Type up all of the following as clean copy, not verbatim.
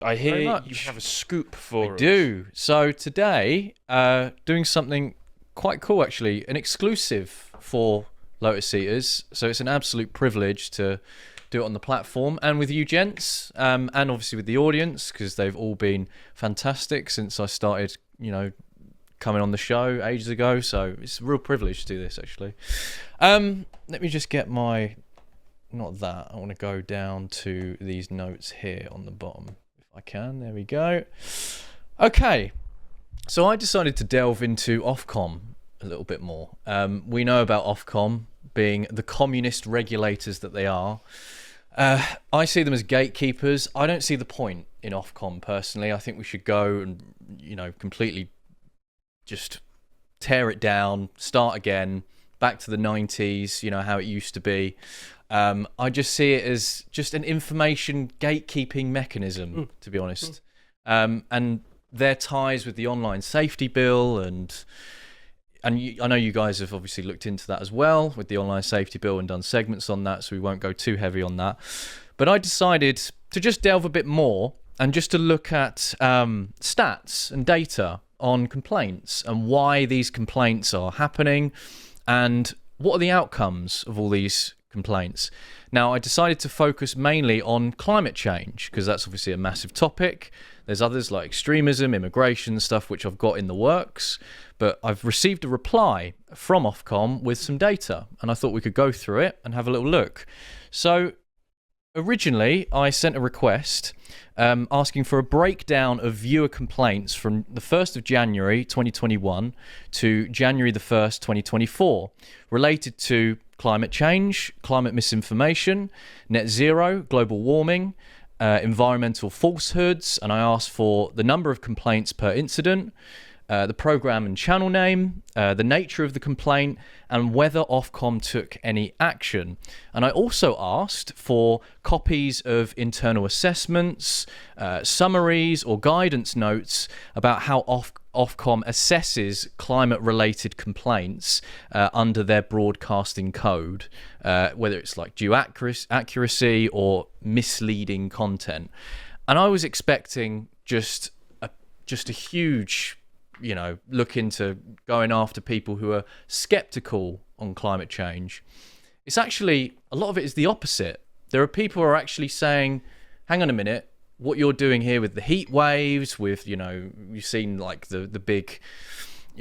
I hear very you much. have a scoop for I us. do. So today, doing something quite cool, actually, an exclusive for Lotus Eaters. So it's an absolute privilege to do it on the platform and with you gents, and obviously with the audience, because they've all been fantastic since I started, coming on the show ages ago. So it's a real privilege to do this, actually. Let me just get my, not that, I want to go down to these notes here on the bottom. I can. There we go. Okay, so I decided to delve into Ofcom a little bit more. We know about Ofcom being the communist regulators that they are. I see them as gatekeepers. I don't see the point in Ofcom personally. I think we should go and completely just tear it down, start again, back to the 90s. How it used to be. I just see it as just an information gatekeeping mechanism, to be honest. And their ties with the online safety bill, and I know you guys have obviously looked into that as well with the online safety bill and done segments on that, so we won't go too heavy on that. But I decided to just delve a bit more and just to look at stats and data on complaints and why these complaints are happening and what are the outcomes of all these complaints. Now, I decided to focus mainly on climate change because that's obviously a massive topic. There's others like extremism, immigration stuff, which I've got in the works, but I've received a reply from Ofcom with some data, and I thought we could go through it and have a little look. So originally, I sent a request asking for a breakdown of viewer complaints from the 1st of January 2021 to January the 1st, 2024, related to climate change, climate misinformation, net zero, global warming, environmental falsehoods, and I asked for the number of complaints per incident, the program and channel name, the nature of the complaint, and whether Ofcom took any action. And I also asked for copies of internal assessments, summaries or guidance notes about how Ofcom assesses climate-related complaints under their broadcasting code, whether it's like due accuracy or misleading content. And I was expecting just a huge look into going after people who are skeptical on climate change. It's actually, a lot of it is the opposite. There are people who are actually saying, hang on a minute, what you're doing here with the heat waves, with, you've seen like the big,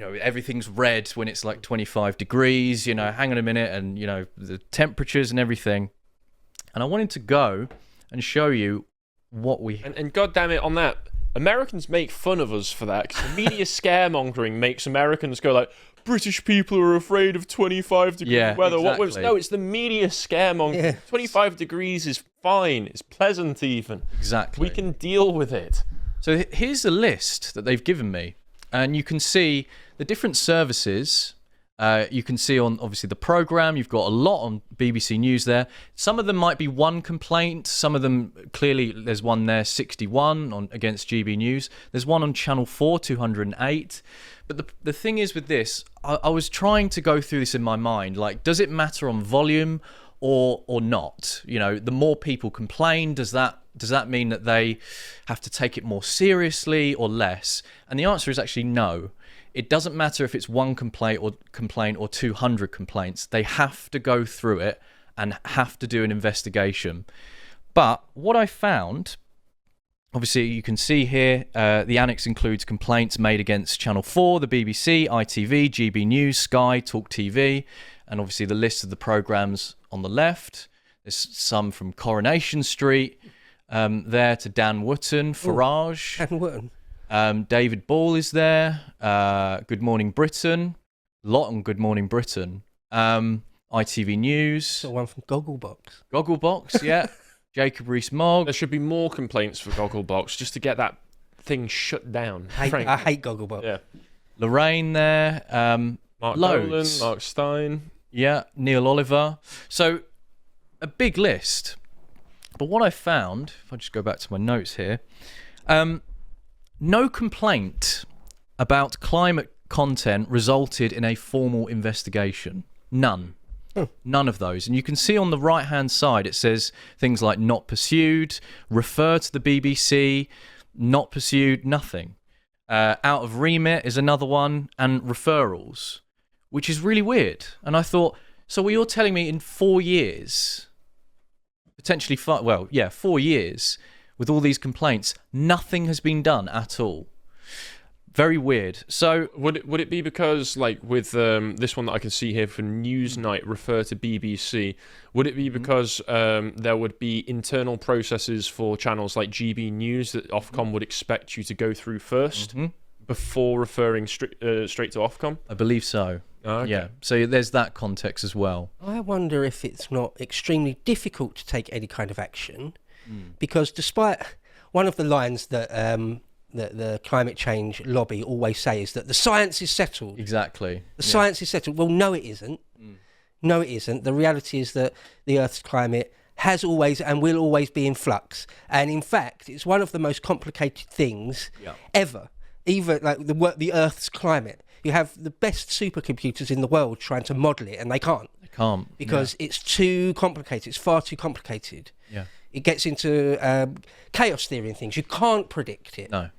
everything's red when it's like 25 degrees, hang on a minute, and, the temperatures and everything. And I wanted to go and show you what we... And God damn it, on that, Americans make fun of us for that, because the media scaremongering makes Americans go like, British people are afraid of 25 degree weather. Exactly. No, it's the media scaremongering. Yeah. 25 degrees is fine. It's pleasant even. Exactly. We can deal with it. So here's the list that they've given me. And you can see the different services. You can see on, obviously, the programme. You've got a lot on BBC News there. Some of them might be one complaint. Some of them, clearly, there's one there, 61, against GB News. There's one on Channel 4, 208. But the thing is with this, I was trying to go through this in my mind. Like, does it matter on volume or not? The more people complain, does that mean that they have to take it more seriously or less? And the answer is actually no. It doesn't matter if it's one complaint or 200 complaints. They have to go through it and have to do an investigation. But what I found, obviously you can see here, the annex includes complaints made against Channel 4, the BBC, ITV, GB News, Sky, Talk TV, and obviously the list of the programmes on the left. There's some from Coronation Street, there to Dan Wootton, Farage. Dan Wootton. David Ball is there. Good Morning Britain. Lot on Good Morning Britain. ITV News. The one from Gogglebox. Gogglebox, yeah. Jacob Rees-Mogg. There should be more complaints for Gogglebox just to get that thing shut down. I hate Gogglebox. Yeah. Lorraine there. Mark loads. Dolan, Mark Stein. Yeah, Neil Oliver. So, a big list. But what I found, if I just go back to my notes here, no complaint about climate content resulted in a formal investigation. None. None of those. And you can see on the right-hand side, it says things like not pursued, refer to the BBC, not pursued, nothing. Out of remit is another one, and referrals, which is really weird. And I thought, so what you're telling me in 4 years, potentially 4 years, with all these complaints, nothing has been done at all. Very weird. So would it be because, like, with this one that I can see here for Newsnight, refer to BBC, would it be because there would be internal processes for channels like GB News that Ofcom would expect you to go through first before referring straight to Ofcom? I believe so. Oh, okay. Yeah. So there's that context as well. I wonder if it's not extremely difficult to take any kind of action, because despite one of the lines that the climate change lobby always say is that the science is settled. Exactly. The science is settled. Well, no, it isn't. No, it isn't. The reality is that the Earth's climate has always and will always be in flux. And in fact, it's one of the most complicated things ever. Even like the Earth's climate. You have the best supercomputers in the world trying to model it, and they can't. They can't. Because it's too complicated. It's far too complicated. Yeah. It gets into chaos theory and things. You can't predict it. No.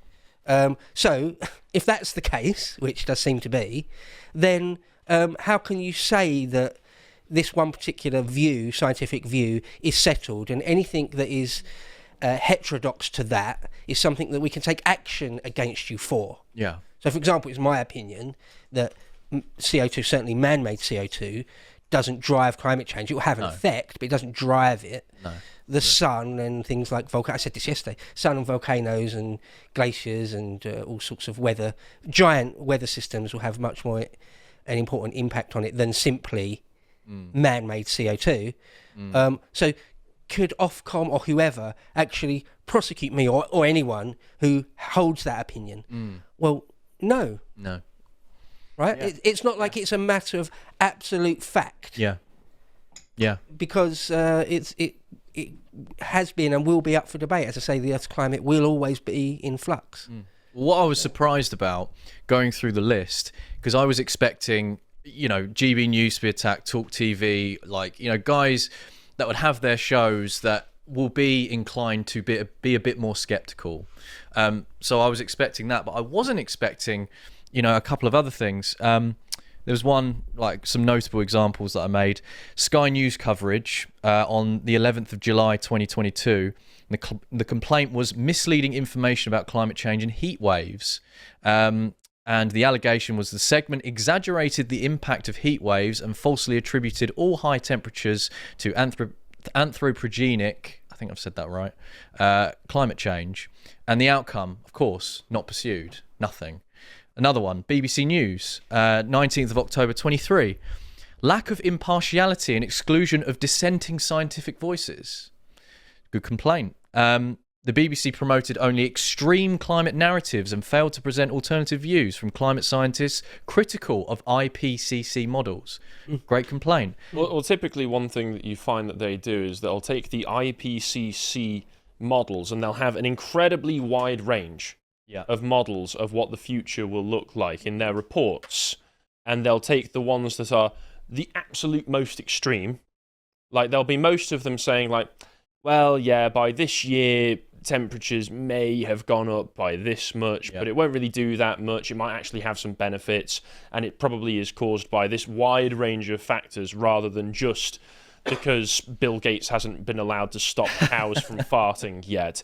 So, if that's the case, which does seem to be, then how can you say that this one particular view, scientific view, is settled, and anything that is heterodox to that is something that we can take action against you for? Yeah. So, for example, it's my opinion that CO2, certainly man-made CO2, doesn't drive climate change. It will have an effect, but it doesn't drive it. No. The sun and things like I said this yesterday, sun and volcanoes and glaciers and all sorts of giant weather systems will have much more an important impact on it than simply man-made CO2. So could Ofcom or whoever actually prosecute me or anyone who holds that opinion? Well, no. No. Right? Yeah. It's not like it's a matter of absolute fact. Yeah. Yeah. Because it has been and will be up for debate. As I say, the Earth's climate will always be in flux. What I was surprised about going through the list, because I was expecting, GB News to be attacked, Talk TV, guys that would have their shows that will be inclined to be a bit more skeptical. So I was expecting that, but I wasn't expecting, a couple of other things. There was one, some notable examples that I made. Sky News coverage on the 11th of July 2022. The complaint was misleading information about climate change and heat waves. And the allegation was the segment exaggerated the impact of heat waves and falsely attributed all high temperatures to anthropogenic, I think I've said that right, climate change. And the outcome, of course, not pursued, nothing. Another one, BBC News, 19th of October 23. Lack of impartiality and exclusion of dissenting scientific voices. Good complaint. The BBC promoted only extreme climate narratives and failed to present alternative views from climate scientists critical of IPCC models. Great complaint. Well, typically one thing that you find that they do is they'll take the IPCC models and they'll have an incredibly wide range of models of what the future will look like in their reports, and they'll take the ones that are the absolute most extreme. Like, there'll be most of them saying, well, yeah, by this year temperatures may have gone up by this much, but it won't really do that much. It might actually have some benefits, and it probably is caused by this wide range of factors rather than just because Bill Gates hasn't been allowed to stop cows from farting yet.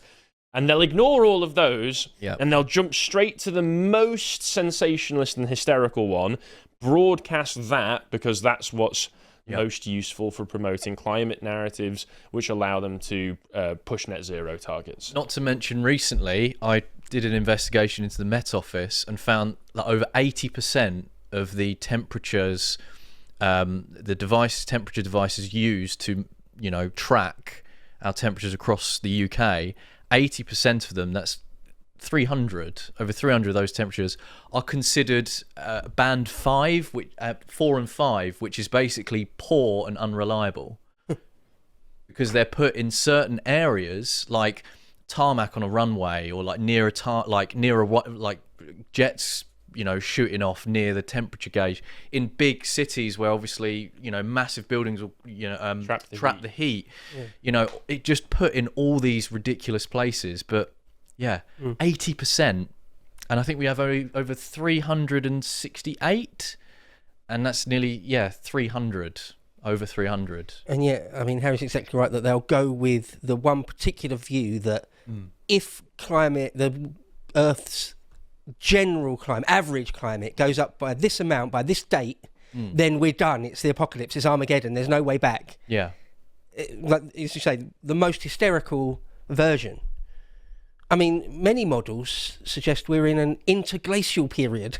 And they'll ignore all of those, and they'll jump straight to the most sensationalist and hysterical one, broadcast that, because that's what's most useful for promoting climate narratives, which allow them to push net zero targets. Not to mention, recently, I did an investigation into the Met Office and found that over 80% of the temperatures, temperature devices used to, track our temperatures across the UK, 80% of them, that's over 300 of those temperatures, are considered band 5, 4 and 5, which is basically poor and unreliable. Because they're put in certain areas, like tarmac on a runway, or near a jets shooting off near the temperature gauge in big cities where obviously massive buildings will trap the heat. It just put in all these ridiculous places. But 80%, and I think we have over 368, and that's nearly 300. Over 300. And yet, I mean, Harry's exactly right that they'll go with the one particular view that if the Earth's general climate, average climate, goes up by this amount, by this date, then we're done. It's the apocalypse. It's Armageddon. There's no way back. Yeah. Like, as you say, the most hysterical version. I mean, many models suggest we're in an interglacial period.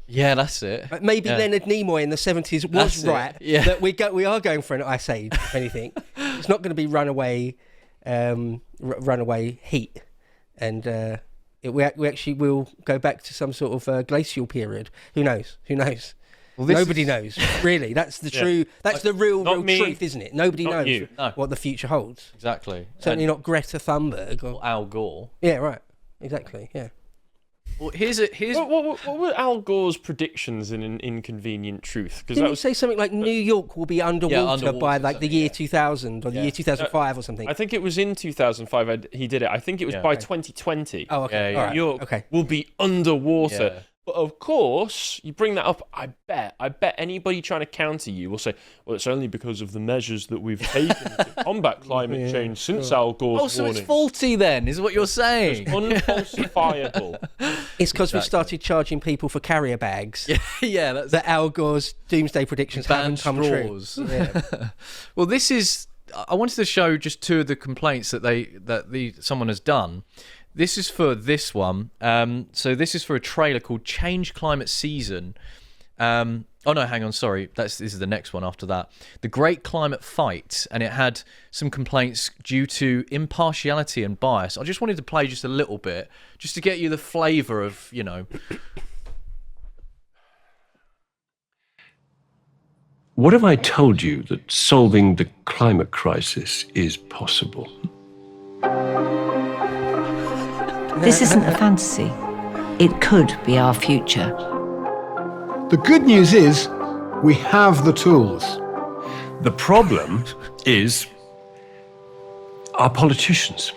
Yeah, that's it. Maybe Leonard Nimoy in the 70s was right that we are going for an ice age, if anything. It's not going to be runaway heat, and we actually will go back to some sort of glacial period. Who knows? Well, nobody knows, really. That's the true. That's the real truth, isn't it? Nobody knows what the future holds. Exactly. Certainly not Greta Thunberg or Al Gore. Yeah, right. Exactly. Yeah. Well, here's what were Al Gore's predictions in An Inconvenient Truth? Didn't he say something like New York will be underwater by like the year 2000 or the year 2005 or something? I think it was in 2005 he did it. I think it was by 2020. Oh, okay. New York will be underwater. Yeah. But of course, you bring that up, I bet anybody trying to counter you will say, well, it's only because of the measures that we've taken to combat climate change since Al Gore's warnings. So it's faulty then, is what you're saying? It's unfalsifiable. It's because we started charging people for carrier bags. That Al Gore's doomsday predictions haven't come true. Yeah. Well, I wanted to show just two of the complaints that someone has done. This is for this one. So this is for a trailer called Change Climate Season. Oh no, hang on, sorry. This is the next one after that. The Great Climate Fight, and it had some complaints due to impartiality and bias. I just wanted to play just a little bit, just to get you the flavour of, What if I told you that solving the climate crisis is possible? This isn't a fantasy. It could be our future. The good news is we have the tools. The problem is our politicians.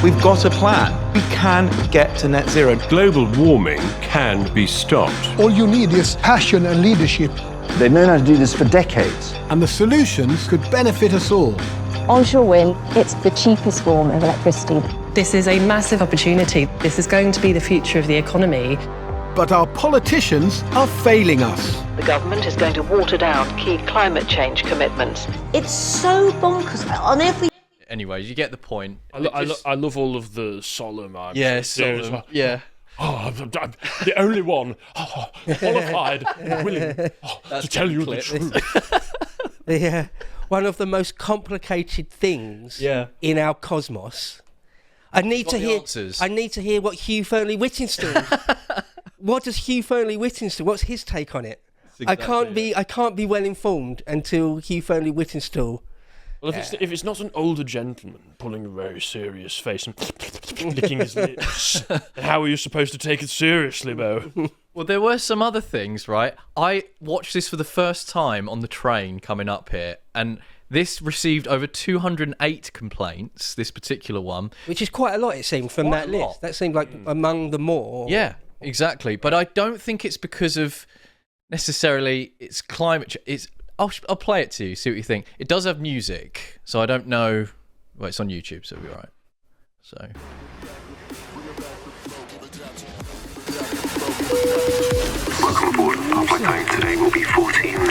We've got a plan. We can get to net zero. Global warming can be stopped. All you need is passion and leadership. They've known how to do this for decades. And the solutions could benefit us all. Onshore wind, it's the cheapest form of electricity. This is a massive opportunity. This is going to be the future of the economy. But our politicians are failing us. The government is going to water down key climate change commitments. It's so bonkers on every... Anyways, you get the point. I love all of the solemn arguments. Yeah, solemn. Yeah. Oh, I'm the only one qualified, willing to tell you the truth. One of the most complicated things in our cosmos. I need to hear what Hugh Fearnley-Whittingstall. What does Hugh Fearnley-Whittingstall? What's his take on it? I can't be well informed until Hugh Fearnley-Whittingstall. Well, if it's not an older gentleman pulling a very serious face and licking his lips, then how are you supposed to take it seriously, Mo? Well, there were some other things, right? I watched this for the first time on the train coming up here, and this received over 208 complaints, this particular one. Which is quite a lot, it seemed, from that list. That seemed like among the more. Yeah, exactly. But I don't think it's because of necessarily it's climate change. I'll play it to you, see what you think. It does have music, so I don't know. Well, it's on YouTube, so it'll be all right. So. Welcome aboard. Our flight time today will be 14 minutes.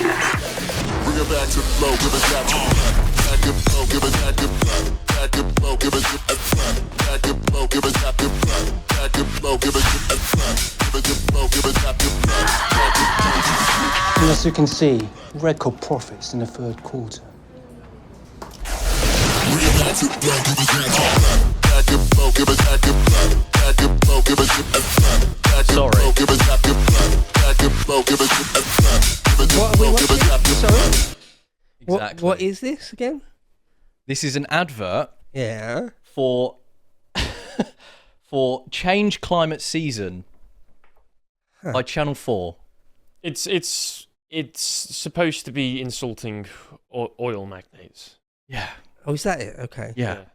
Bring it back to the flow, give it that back it flow, give it that back it flow, give it that back it flow, give it that back it flow, give it that give it flow, give it that. And as you can see, record profits in the third quarter. Sorry. What are we watching? Sorry? Exactly. What is this again? This is an advert. Yeah. For Change Climate Season. by Channel 4. It's supposed to be insulting oil magnates. Yeah. Oh, is that it? Okay. Yeah.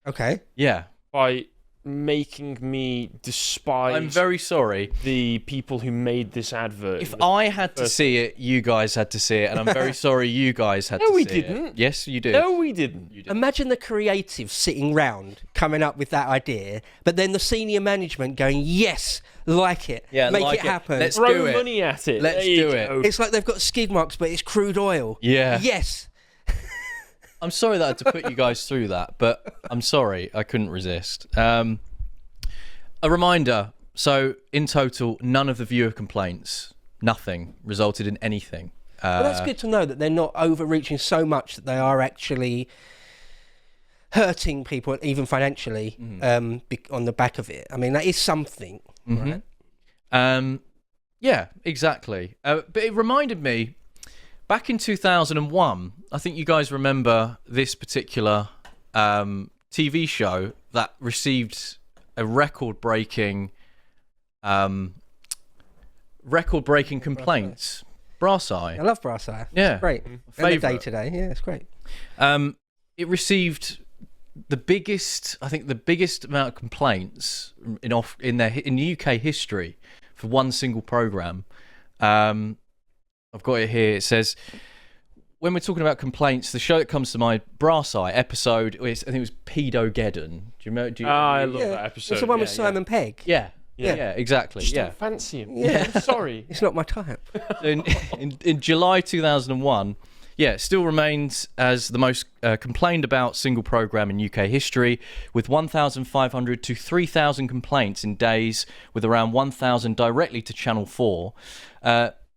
Okay. Yeah. By making me despise. I'm very sorry. The people who made this advert. If I had to see it, you guys had to see it, and I'm very sorry you guys had to see it. No, we didn't. Yes, you did. No, we didn't. Imagine the creatives sitting round coming up with that idea, but then the senior management going, "Yes, like it, make it happen, Let's throw do it. money at it. Let's do it." It's like they've got skid marks, but it's crude oil. Yeah. Yes. I'm sorry that I had to put you guys through that, but I'm sorry, I couldn't resist. A reminder, so in total, none of the viewer complaints, nothing, resulted in anything. Well, that's good to know that they're not overreaching so much that they are actually hurting people, even financially, on the back of it. I mean, that is something, right? Yeah, exactly. But it reminded me, back in 2001, I think you guys remember this particular TV show that received a record-breaking complaints. Brass Eye. I love Brass Eye. Yeah, it's great. Favourite. Day today. Yeah, it's great. It received the biggest amount of complaints in the UK history for one single program. I've got it here. It says, when we're talking about complaints, the show that comes to mind, Brass Eye episode, I think it was Pedo-geddon. Do you remember? I love that episode. It's the one with Simon Pegg. Yeah, exactly. Just yeah, don't fancy him. Yeah. Sorry. It's not my type. in July 2001, it still remains as the most complained about single program in UK history, with 1,500 to 3,000 complaints in days, with around 1,000 directly to Channel 4.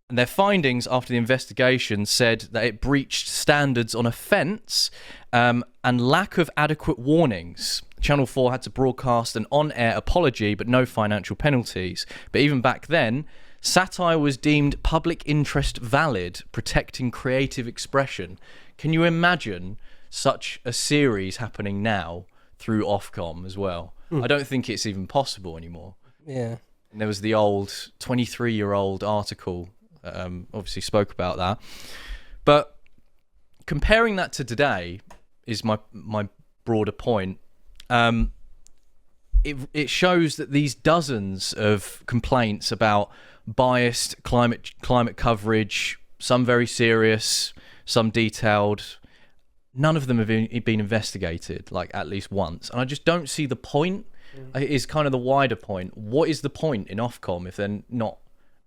And their findings after the investigation said that it breached standards on offence and lack of adequate warnings. Channel 4 had to broadcast an on-air apology, but no financial penalties. But even back then, satire was deemed public interest valid, protecting creative expression. Can you imagine such a series happening now through Ofcom as well? I don't think it's even possible anymore. Yeah. And there was the old 23-year-old article, obviously spoke about that. But comparing that to today is my broader point. It shows that these dozens of complaints about biased climate coverage, some very serious, some detailed, none of them have been investigated, like at least once. And I just don't see the point. It is kind of the wider point. What is the point in Ofcom if they're not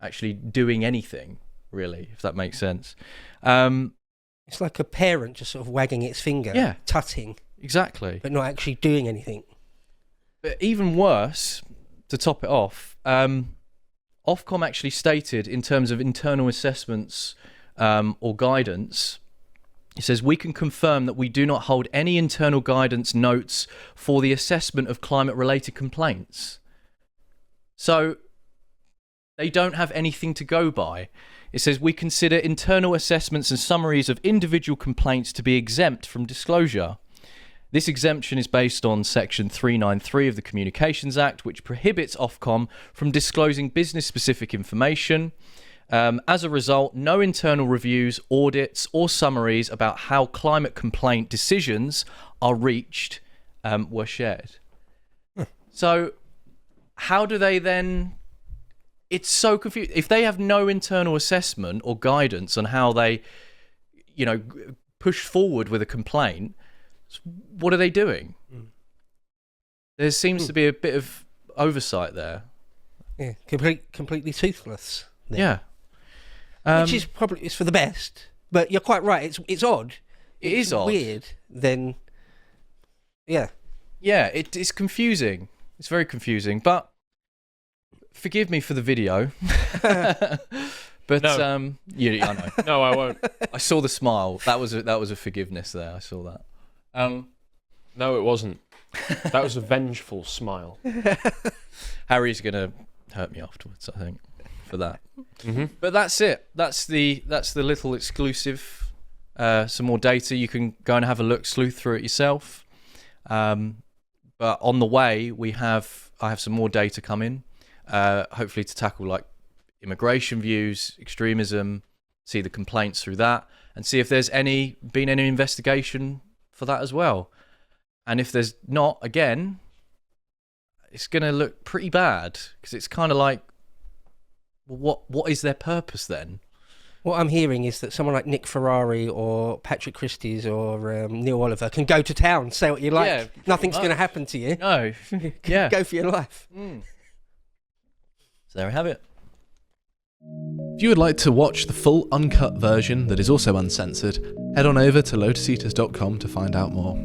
actually doing anything, really, if that makes sense? It's like a parent just sort of wagging its finger, tutting. Exactly. But not actually doing anything. But even worse, to top it off, Ofcom actually stated, in terms of internal assessments or guidance, it says, we can confirm that we do not hold any internal guidance notes for the assessment of climate-related complaints. So they don't have anything to go by. It says, we consider internal assessments and summaries of individual complaints to be exempt from disclosure. This exemption is based on Section 393 of the Communications Act, which prohibits Ofcom from disclosing business-specific information. As a result, no internal reviews, audits, or summaries about how climate complaint decisions are reached were shared. So how do they then... It's so confusing. If they have no internal assessment or guidance on how they, push forward with a complaint, what are they doing? There seems to be a bit of oversight there. Yeah, completely toothless. Then. Yeah. Which is probably for the best. But you're quite right. It's odd. It is odd. Weird. Then, yeah. Yeah, it's confusing. It's very confusing. But forgive me for the video. But no. I know. No, I won't. I saw the smile. That was a forgiveness there. I saw that. No, it wasn't. That was a vengeful smile. Harry's gonna hurt me afterwards, I think, for that. Mm-hmm. But that's it. That's the little exclusive. Some more data. You can go and have a look, sleuth through it yourself. But on the way, I have some more data coming. Hopefully to tackle like immigration views, extremism, see the complaints through that, and see if there's been any investigation for that as well. And if there's not, again, it's going to look pretty bad, because it's kind of like, well, what is their purpose then? What I'm hearing is that someone like Nick Ferrari or Patrick Christie's or Neil Oliver can go to town, say what you like. Yeah, nothing's going to happen to you. No. Yeah. Go for your life. So there we have it. If you would like to watch the full uncut version that is also uncensored, head on over to lotuseaters.com to find out more.